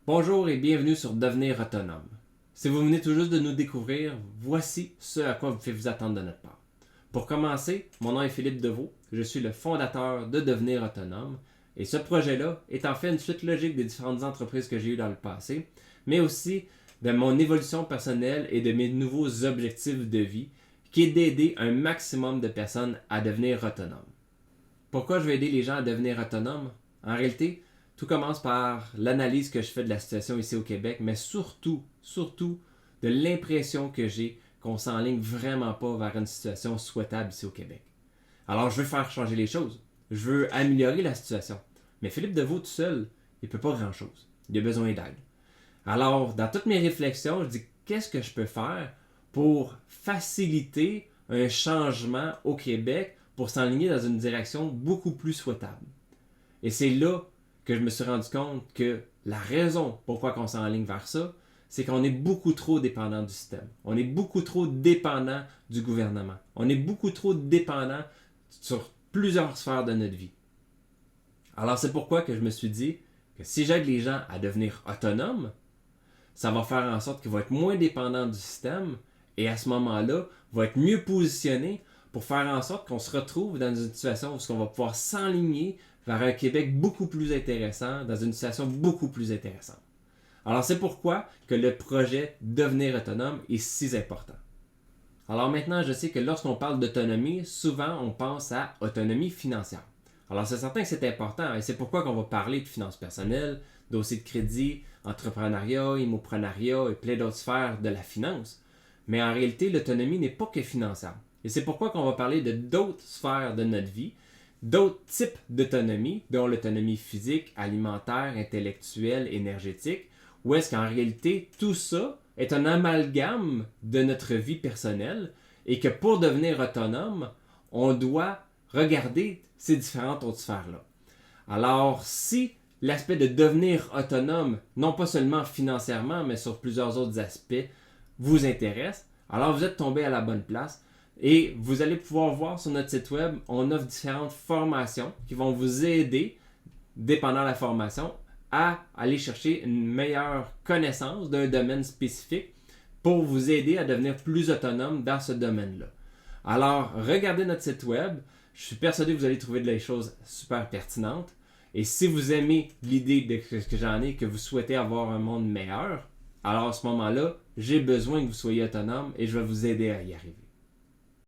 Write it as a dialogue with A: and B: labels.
A: Bonjour et bienvenue sur Devenir autonome. Si vous venez tout juste de nous découvrir, voici ce à quoi vous pouvez vous attendre de notre part. Pour commencer, mon nom est Philippe Deveau, je suis le fondateur de Devenir autonome et ce projet-là est en fait une suite logique des différentes entreprises que j'ai eues dans le passé, mais aussi de mon évolution personnelle et de mes nouveaux objectifs de vie qui est d'aider un maximum de personnes à devenir autonomes. Pourquoi je vais aider les gens à devenir autonomes? En réalité, tout commence par l'analyse que je fais de la situation ici au Québec, mais surtout de l'impression que j'ai qu'on s'enligne vraiment pas vers une situation souhaitable ici au Québec. Alors je veux faire changer les choses. Je veux améliorer la situation. Mais Philippe Deveau tout seul, il ne peut pas grand-chose. Il a besoin d'aide. Alors, dans toutes mes réflexions, je dis qu'est-ce que je peux faire pour faciliter un changement au Québec pour s'enligner dans une direction beaucoup plus souhaitable. Et c'est là que je me suis rendu compte que la raison pourquoi on s'enligne vers ça, c'est qu'on est beaucoup trop dépendant du système. On est beaucoup trop dépendant du gouvernement. On est beaucoup trop dépendant sur plusieurs sphères de notre vie. Alors c'est pourquoi que je me suis dit que si j'aide les gens à devenir autonomes, ça va faire en sorte qu'ils vont être moins dépendants du système et à ce moment-là, vont être mieux positionnés pour faire en sorte qu'on se retrouve dans une situation où on va pouvoir s'enligner vers un Québec beaucoup plus intéressant, dans une situation beaucoup plus intéressante. Alors c'est pourquoi que le projet Devenir autonome est si important. Alors maintenant, je sais que lorsqu'on parle d'autonomie, souvent on pense à autonomie financière. Alors c'est certain que c'est important et c'est pourquoi qu'on va parler de finances personnelles, dossier de crédit, entrepreneuriat, immoprenariat et plein d'autres sphères de la finance. Mais en réalité, l'autonomie n'est pas que financière. Et c'est pourquoi qu'on va parler de d'autres sphères de notre vie, d'autres types d'autonomie, dont l'autonomie physique, alimentaire, intellectuelle, énergétique, où est-ce qu'en réalité, tout ça est un amalgame de notre vie personnelle et que pour devenir autonome, on doit regarder ces différentes autres sphères-là. Alors, si l'aspect de devenir autonome, non pas seulement financièrement, mais sur plusieurs autres aspects, vous intéresse, alors vous êtes tombé à la bonne place. Et vous allez pouvoir voir sur notre site web, on offre différentes formations qui vont vous aider, dépendant de la formation, à aller chercher une meilleure connaissance d'un domaine spécifique pour vous aider à devenir plus autonome dans ce domaine-là. Alors, regardez notre site web. Je suis persuadé que vous allez trouver des choses super pertinentes. Et si vous aimez l'idée de ce que j'en ai, que vous souhaitez avoir un monde meilleur, alors à ce moment-là, j'ai besoin que vous soyez autonome et je vais vous aider à y arriver.